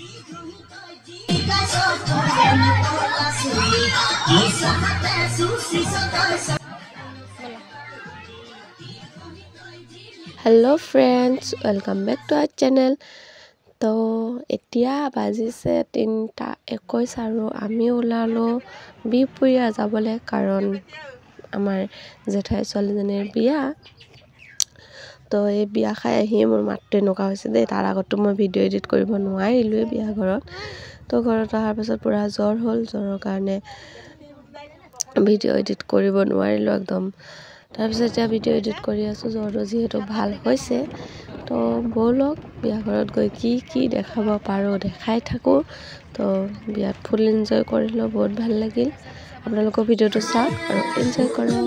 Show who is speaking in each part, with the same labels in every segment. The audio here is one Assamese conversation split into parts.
Speaker 1: Hello friends, welcome back to our channel. তো এতিয়া বাজিছে 3:21 আৰু আমি ওলালো বিপুৰীয়া যাবলৈ কাৰণ আমাৰ জেঠাই ছোৱালীজনীৰ বিয়া। তো এই বিয়া খাই আহি মোৰ মাতটো এনেকুৱা হৈছে দেই, তাৰ আগতো মই ভিডিঅ' এডিট কৰিব নোৱাৰিলোৱে বিয়া ঘৰত। তো ঘৰত অহাৰ পাছত পুৰা জ্বৰ হ'ল, জ্বৰৰ কাৰণে ভিডিঅ' এডিট কৰিব নোৱাৰিলোঁ একদম। তাৰপিছত এতিয়া ভিডিঅ' এডিট কৰি আছোঁ, জ্বৰটো যিহেতু ভাল হৈছে। তো ব'লক বিয়া ঘৰত গৈ কি দেখাব পাৰোঁ দেখাই থাকোঁ। তো বিয়াত ফুল এনজয় কৰিলোঁ, বহুত ভাল লাগিল। আপোনালোকৰ ভিডিঅ'টো চাওক আৰু এনজয় কৰক।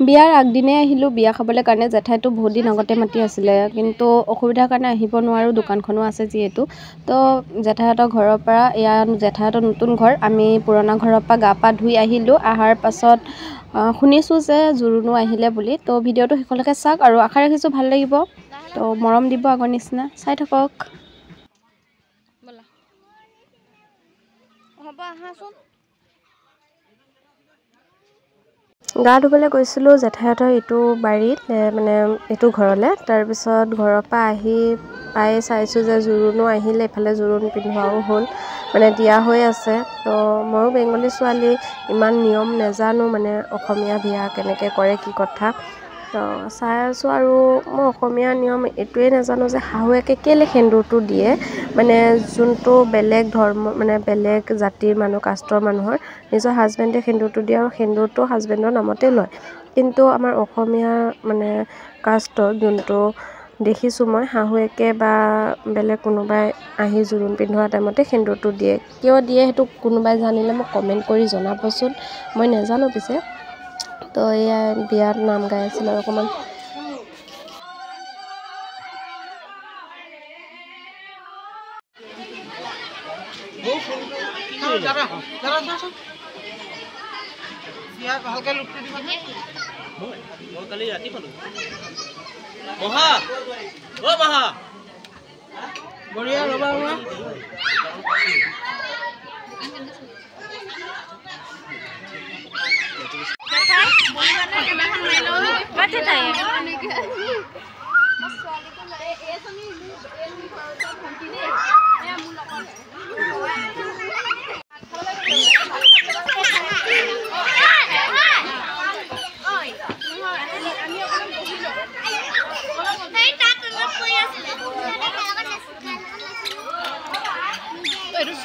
Speaker 1: বিয়াৰ আগদিনে আহিলোঁ বিয়া খাবলৈ কাৰণে। জেঠাইটো বহুত দিন আগতে মাতি আছিলে, কিন্তু অসুবিধাৰ কাৰণে আহিব নোৱাৰোঁ, দোকানখনো আছে যিহেতু। তো জেঠাইহঁতৰ ঘৰৰ পৰা, জেঠাইহঁতৰ নতুন ঘৰ, আমি পুৰণা ঘৰৰ পৰা গা পা ধুই আহিলোঁ। অহাৰ পাছত শুনিছোঁ যে জোৰোণো আহিলে বুলি। তো ভিডিঅ'টো শেষলৈকে চাওক আৰু আশা ৰাখিছোঁ ভাল লাগিব। তো মৰম দিব আগৰ নিচিনা, চাই থাকক। গা ধুবলৈ গৈছিলোঁ জেঠাইহঁতৰ এইটো বাৰীত, মানে এইটো ঘৰলৈ। তাৰপিছত ঘৰৰ পৰা আহি পাই চাইছোঁ যে জোৰোণো আহিলে, ইফালে জোৰোণ পিন্ধোৱাও হ'ল, মানে দিয়া হৈ আছে। তো ময়ো বেংগলী ছোৱালী, ইমান নিয়ম নেজানো, মানে অসমীয়া বিয়া কেনেকৈ কৰে কি কথা। তো চাই আছোঁ আৰু মই অসমীয়া নিয়ম এইটোৱে নাজানো যে শাহুৱেকে কেলৈ সেন্দুৰটো দিয়ে। মানে যোনটো বেলেগ ধৰ্ম, মানে বেলেগ জাতিৰ মানুহ, কাষ্টৰ মানুহৰ নিজৰ হাজবেণ্ডে সেন্দুৰটো দিয়ে আৰু সেন্দুৰটো হাজবেণ্ডৰ নামতে লয়। কিন্তু আমাৰ অসমীয়া মানে কাষ্টত যোনটো দেখিছোঁ মই, শাহুৱেকে বা বেলেগ কোনোবাই আহি জোৰোণ পিন্ধোৱা টাইমতে সেন্দুৰটো দিয়ে। কিয় দিয়ে সেইটো কোনোবাই জানিলে মোক কমেণ্ট কৰি জনাবচোন, মই নেজানো পিছে। তো এয়া বিয়াত নাম গাই আছিল আৰু অকণমান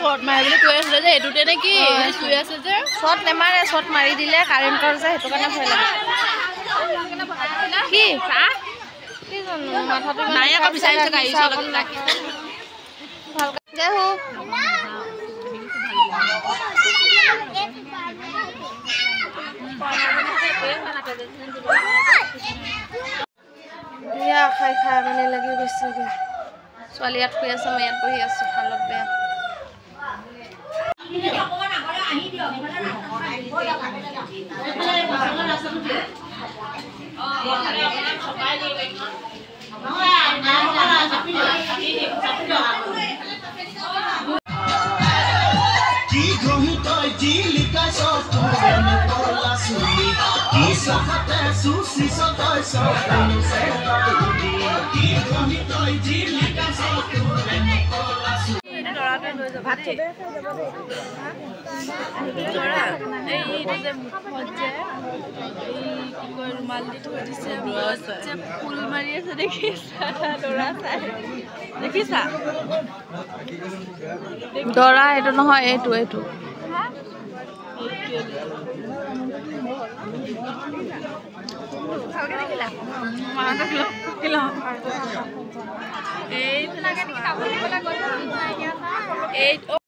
Speaker 2: শৰ্ট মাৰে বুলি কৈ আছিলে যে এইটোতে নেকি শুই আছে যে শৰ্ট নেমাৰে, শৰ্ট মাৰি দিলে কাৰেণ্টৰ যে সেইটো কাৰণে ভয় লাগে। কি কি জানো মাথাটো নাই আকৌ বিচাৰিছে গাড়ী চলাক লাগি ভালকৈ দে হো বিয়া খাই মানে লাগি গৈছে। ছোৱালী ইয়াত শুই আছে, মই ইয়াত বহি আছোঁ, হালত বেয়া। ৰুমাল দি থৈ দিছে ফুল মাৰি আছে দেখিছা দৰা চাই দেখিছা দৰা এইটো নহয় এইটো এইটো এই